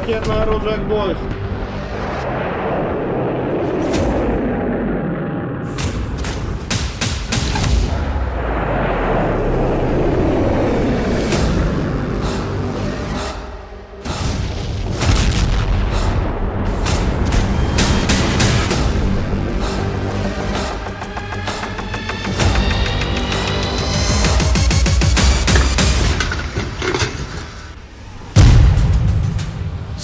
характерно оружие гвоздь.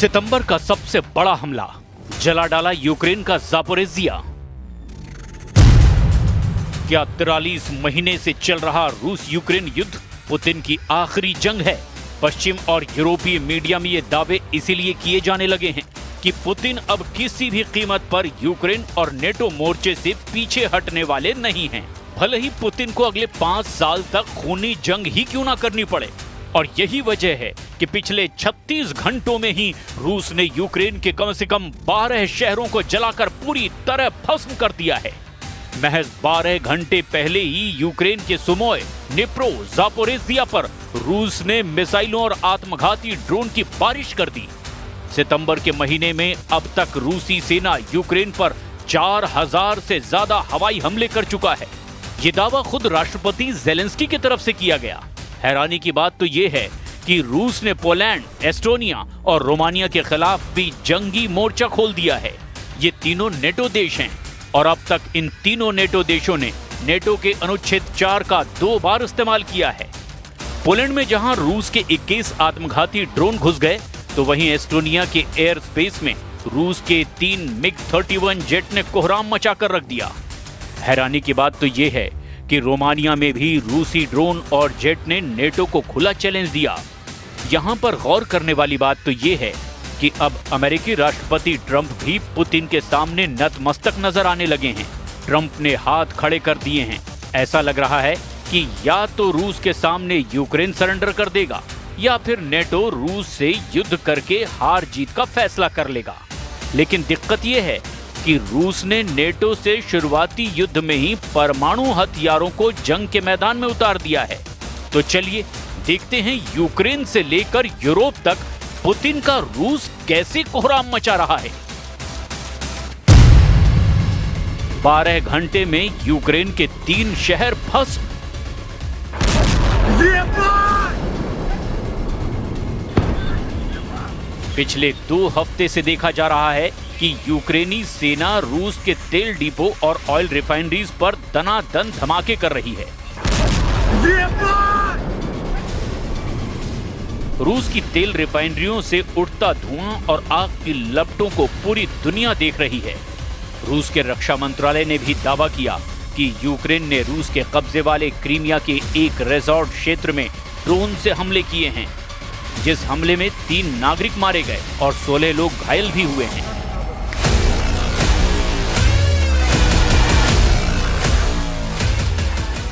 सितंबर का सबसे बड़ा हमला, जला डाला यूक्रेन का ज़ापोरिज़िया। क्या 43 महीने से चल रहा रूस यूक्रेन युद्ध पुतिन की आखिरी जंग है? पश्चिम और यूरोपीय मीडिया में ये दावे इसीलिए किए जाने लगे हैं कि पुतिन अब किसी भी कीमत पर यूक्रेन और नेटो मोर्चे से पीछे हटने वाले नहीं हैं। भले ही पुतिन को अगले 5 साल तक खूनी जंग ही क्यों ना करनी पड़े। और यही वजह है कि पिछले 36 घंटों में ही रूस ने यूक्रेन के कम से कम 12 शहरों को जलाकर पूरी तरह भस्म कर दिया है। महज 12 घंटे पहले ही यूक्रेन के सुमोय, निप्रो, ज़ापोरिज़िया पर रूस ने मिसाइलों और आत्मघाती ड्रोन की बारिश कर दी। सितंबर के महीने में अब तक रूसी सेना यूक्रेन पर 4000 से ज्यादा हवाई हमले कर चुका है। ये दावा खुद राष्ट्रपति ज़ेलेंस्की की तरफ से किया गया। हैरानी की बात तो ये है कि रूस ने पोलैंड, एस्टोनिया और रोमानिया के खिलाफ भी जंगी मोर्चा खोल दिया है। ये तीनों नेटो देश हैं और अब तक इन तीनों नेटो देशों ने नेटो के अनुच्छेद 4 का 2 बार इस्तेमाल किया है। पोलैंड में जहां रूस के 21 आत्मघाती ड्रोन घुस गए, तो वहीं एस्टोनिया के एयर स्पेस में रूस के 3 मिग-31 जेट ने कोहराम मचाकर रख दिया। हैरानी की बात तो ये है कि रोमानिया में भी रूसी ड्रोन और जेट ने नेटो को खुला चैलेंज दिया। यहां पर गौर करने वाली बात तो ये है कि अब अमेरिकी राष्ट्रपति ट्रंप भी पुतिन के सामने नतमस्तक नजर आने लगे हैं। ट्रंप ने हाथ खड़े कर दिए हैं। ऐसा लग रहा है कि या तो रूस के सामने यूक्रेन सरेंडर कर देगा या फिर नेटो रूस से युद्ध करके हार जीत का फैसला कर लेगा। लेकिन दिक्कत यह है कि रूस ने नेटो से शुरुआती युद्ध में ही परमाणु हथियारों को जंग के मैदान में उतार दिया है। तो चलिए देखते हैं यूक्रेन से लेकर यूरोप तक पुतिन का रूस कैसे कोहराम मचा रहा है। 12 घंटे में यूक्रेन के 3 शहर भस्म। पिछले 2 हफ्ते से देखा जा रहा है कि यूक्रेनी सेना रूस के तेल डिपो और ऑयल रिफाइनरीज पर दनादन धमाके कर रही है। रूस की तेल रिफाइनरियों से उठता धुआं और आग की लपटों को पूरी दुनिया देख रही है। रूस के रक्षा मंत्रालय ने भी दावा किया कि यूक्रेन ने रूस के कब्जे वाले क्रीमिया के एक रिजॉर्ट क्षेत्र में ड्रोन से हमले किए हैं, जिस हमले में 3 नागरिक मारे गए और 16 लोग घायल भी हुए हैं।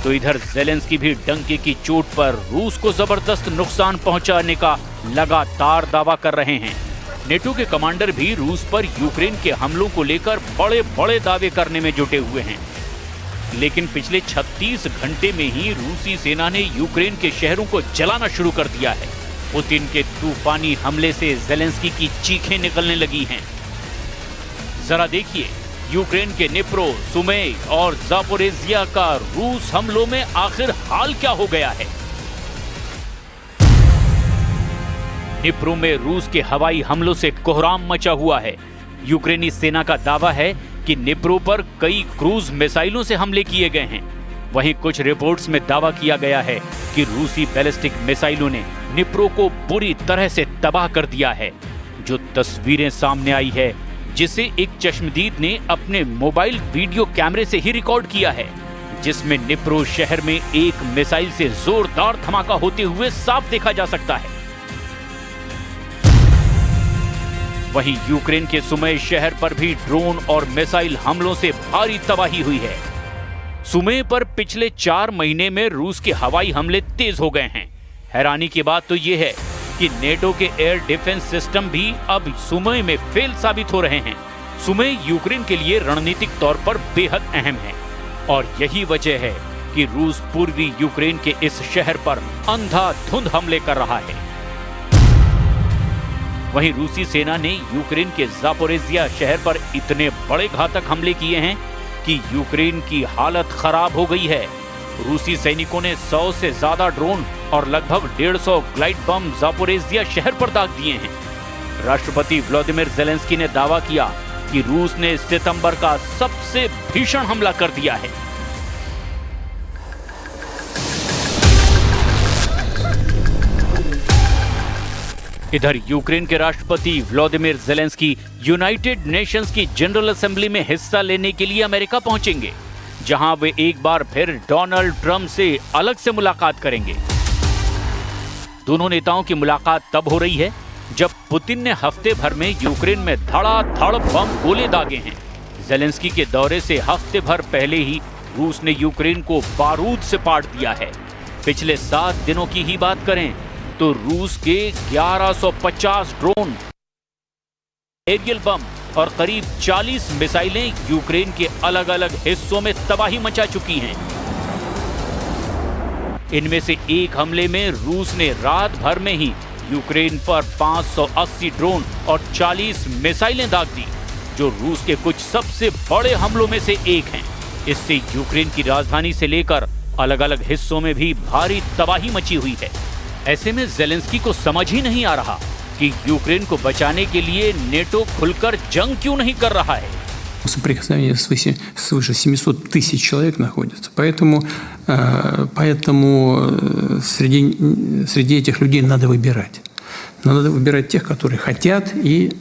तो इधर ज़ेलेंस्की भी डंके की चोट पर रूस को जबरदस्त नुकसान पहुंचाने का लगातार दावा कर रहे हैं। नेटो के कमांडर भी रूस पर यूक्रेन के हमलों को लेकर बड़े बड़े दावे करने में जुटे हुए हैं। लेकिन पिछले 36 घंटे में ही रूसी सेना ने यूक्रेन के शहरों को जलाना शुरू कर दिया है। पुतिन के तूफानी हमले से ज़ेलेंस्की की चीखें निकलने लगी हैं। जरा देखिए यूक्रेन के निप्रो, सुमे और ज़ापोरिज़िया का रूस हमलों में आखिर हाल क्या हो गया है। निप्रो में रूस के हवाई हमलों से कोहराम मचा हुआ है। यूक्रेनी सेना का दावा है कि निप्रो पर कई क्रूज मिसाइलों से हमले किए गए हैं। वहीं कुछ रिपोर्ट्स में दावा किया गया है कि रूसी बैलिस्टिक मिसाइलों ने निप्रो को बुरी तरह से तबाह कर दिया है। जो तस्वीरें सामने आई है, जिसे एक चश्मदीद ने अपने मोबाइल वीडियो कैमरे से ही रिकॉर्ड किया है, जिसमें निप्रो शहर में एक मिसाइल से जोरदार धमाका होते हुए साफ देखा जा सकता है। वहीं यूक्रेन के सुमे शहर पर भी ड्रोन और मिसाइल हमलों से भारी तबाही हुई है। सुमे पर पिछले 4 महीने में रूस के हवाई हमले तेज हो गए हैं। हैरानी की बात तो यह है कि नेटो के एयर डिफेंस सिस्टम भी अब सुमे में फेल साबित हो रहे हैं। सुमे यूक्रेन के लिए रणनीतिक तौर पर बेहद अहम है और यही वजह है कि रूस पूर्वी यूक्रेन के इस शहर पर अंधाधुंध हमले कर रहा है। वहीं रूसी सेना ने यूक्रेन के ज़ापोरिज़िया शहर पर इतने बड़े घातक हमले किए हैं कि यूक्रेन की हालत खराब हो गई है। रूसी सैनिकों ने 100 से ज्यादा ड्रोन और लगभग 150 ग्लाइड बम ज़ापोरिज़िया शहर पर दाग दिए हैं। राष्ट्रपति व्लादिमीर ज़ेलेंस्की ने दावा किया कि रूस ने सितंबर का सबसे भीषण हमला कर दिया है। इधर यूक्रेन के राष्ट्रपति व्लादिमीर ज़ेलेंस्की यूनाइटेड नेशंस की जनरल असेंबली में हिस्सा लेने के लिए अमेरिका पहुंचेंगे, जहां वे एक बार फिर डोनाल्ड ट्रंप से अलग से मुलाकात करेंगे। दोनों नेताओं की मुलाकात तब हो रही है जब पुतिन ने हफ्ते भर में यूक्रेन में धड़ाधड़ बम गोले दागे हैं। ज़ेलेंस्की के दौरे से हफ्ते भर पहले ही रूस ने यूक्रेन को बारूद से पाट दिया है। पिछले 7 दिनों की ही बात करें तो रूस के 1150 ड्रोन, एरियल बम और करीब 40 मिसाइलें यूक्रेन के अलग अलग हिस्सों में तबाही मचा चुकी हैं। इनमें से एक हमले में रूस ने रात भर में ही यूक्रेन पर 580 ड्रोन और 40 मिसाइलें दाग दी, जो रूस के कुछ सबसे बड़े हमलों में से एक हैं। इससे यूक्रेन की राजधानी से लेकर अलग अलग हिस्सों में भी भारी तबाही मची हुई है। ऐसे में ज़ेलेंस्की को समझ ही नहीं आ रहा कि यूक्रेन को बचाने के लिए नेटो खुलकर जंग क्यों नहीं कर रहा है। Соприкосновение свыше 700 тысяч человек находится. Поэтому среди этих людей надо выбирать. Надо выбирать тех, которые хотят и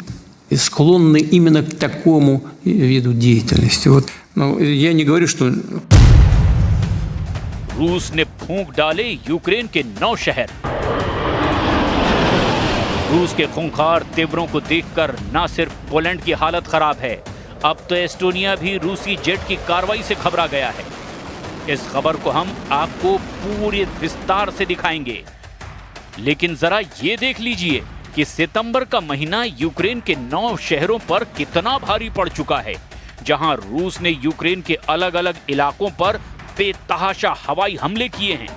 склонны именно к такому виду деятельности. Вот, я не говорю, что... रूस ने फूंक डाले यूक्रेन के 9 शहर। रूस के खूंखार तेवरों को देखकर न सिर्फ पोलैंड की हालत खराब है, अब तो एस्टोनिया भी रूसी जेट की कार्रवाई से घबरा गया है। इस खबर को हम आपको पूरे विस्तार से दिखाएंगे, लेकिन जरा ये देख लीजिए कि सितंबर का महीना यूक्रेन के 9 शहरों पर कितना भारी पड़ चुका है, जहां रूस ने यूक्रेन के अलग अलग इलाकों पर बेतहाशा हवाई हमले किए हैं।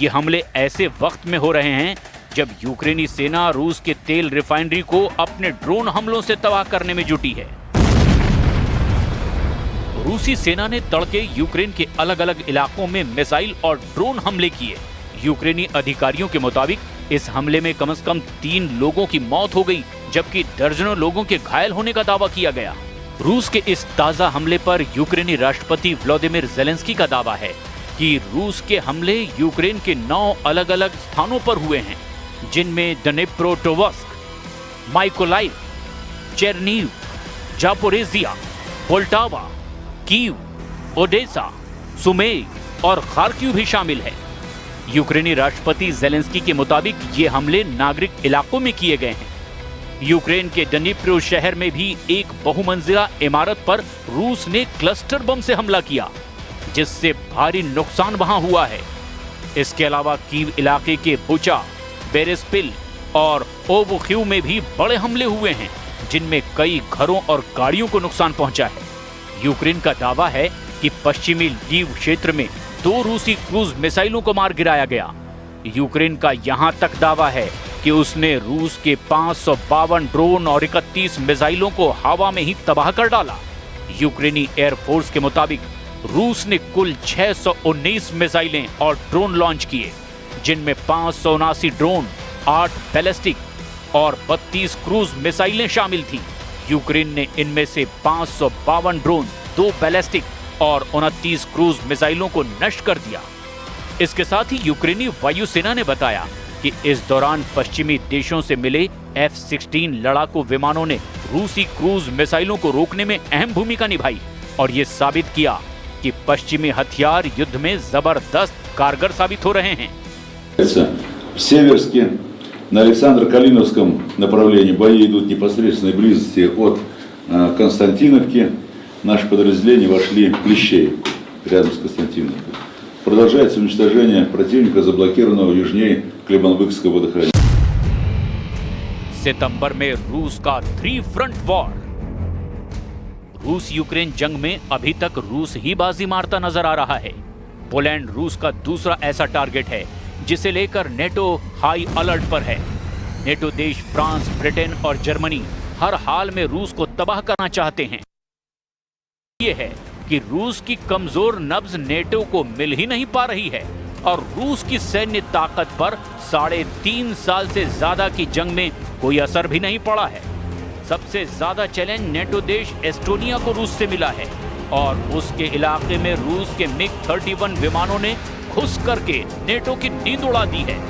ये हमले ऐसे वक्त में हो रहे हैं जब यूक्रेनी सेना रूस के तेल रिफाइनरी को अपने ड्रोन हमलों से तबाह करने में जुटी है। रूसी सेना ने तड़के यूक्रेन के अलग अलग इलाकों में मिसाइल और ड्रोन हमले किए। यूक्रेनी अधिकारियों के मुताबिक इस हमले में कम से कम 3 लोगों की मौत हो गई, जबकि दर्जनों लोगों के घायल होने का दावा किया गया। रूस के इस ताजा हमले पर यूक्रेनी राष्ट्रपति व्लादिमीर ज़ेलेंस्की का दावा है कि रूस के हमले यूक्रेन के 9 अलग अलग स्थानों पर हुए हैं, जिनमें Dnipropetrovsk, Mykolaiv, Chernihiv, Zaporizhzhia, Poltava, Kyiv, Odesa, Sumy और खार्किव भी शामिल है। यूक्रेनी राष्ट्रपति ज़ेलेंस्की के मुताबिक ये हमले नागरिक इलाकों में किए गए हैं। यूक्रेन के डनिप्रो शहर में भी एक बहुमंजिला इमारत पर रूस ने क्लस्टर बम से हमला किया, जिससे भारी नुकसान वहां हुआ है। इसके अलावा कीव इलाके के बुचा, बेरेस्पिल और ओवोख्यू में भी बड़े हमले हुए हैं, जिनमें कई घरों और गाड़ियों को नुकसान पहुंचा है। यूक्रेन का दावा है कि पश्चिमी लीव क्षेत्र में 2 रूसी क्रूज मिसाइलों को मार गिराया गया। यूक्रेन का यहां तक दावा है कि उसने रूस के 552 ड्रोन और 31 मिसाइलों को हवा में ही तबाह कर डाला। यूक्रेनी एयरफोर्स के मुताबिक रूस ने कुल 619 मिसाइलें और ड्रोन लॉन्च किए, जिनमें 579 ड्रोन, 8 बैलिस्टिक और 32 क्रूज मिसाइलें शामिल थी। यूक्रेन ने इनमें से 552 ड्रोन, 2 बैलिस्टिक और 29 क्रूज मिसाइलों को नष्ट कर दिया। इसके साथ ही यूक्रेनी वायुसेना ने बताया कि इस दौरान पश्चिमी देशों से मिले F-16 लड़ाकू विमानों ने रूसी क्रूज मिसाइलों को रोकने में अहम भूमिका निभाई और ये साबित किया कि पश्चिमी हथियार युद्ध में जबरदस्त कारगर साबित हो रहे हैं। В Северске, на Александро-Калиновском направлении бои идут в непосредственной близости от Константиновки. Наши подразделения вошли в Плещеевку, рядом с Константиновкой. Продолжается уничтожение противника, заблокированного южнее Климовского водохранилища. सितंबर में रूस का 3 फ्रंट वॉर। रूस यूक्रेन जंग में अभी तक रूस ही बाजी मारता नजर आ रहा है। पोलैंड रूस का दूसरा ऐसा टारगेट है जिसे लेकर नेटो हाई अलर्ट पर है। नेटो देश फ्रांस, ब्रिटेन और जर्मनी हर हाल में रूस को तबाह करना चाहते हैं। ये है कि रूस की कमजोर नब्ज नेटो को मिल ही नहीं पा रही है और रूस की सैन्य ताकत पर 3.5 साल से ज्यादा की जंग में कोई असर भी नहीं पड़ा है। सबसे ज्यादा चैलेंज नेटो देश एस्टोनिया को रूस से मिला है और उसके इलाके में रूस के MiG-31 विमानों ने घुस करके नेटो की नींद उड़ा दी है।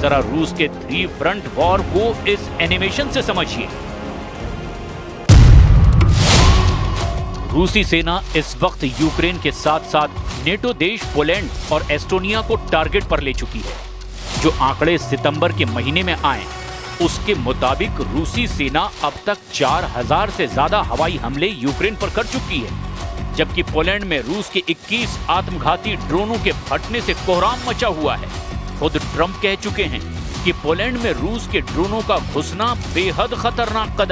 जरा रूस के 3 फ्रंट वॉर को इस एनिमेशन से समझिए। रूसी सेना इस वक्त यूक्रेन के साथ साथ नेटो देश पोलैंड और एस्टोनिया को टारगेट पर ले चुकी है। जो आंकड़े सितंबर के महीने में आए उसके मुताबिक रूसी सेना अब तक 4000 से ज्यादा हवाई हमले यूक्रेन पर कर चुकी है, जबकि पोलैंड में रूस के 21 आत्मघाती ड्रोनों के फटने से कोहराम मचा हुआ है। खुद ट्रंप कह चुके हैं कि पोलैंड में रूस के ड्रोनों का घुसना बेहद खतरनाक कदम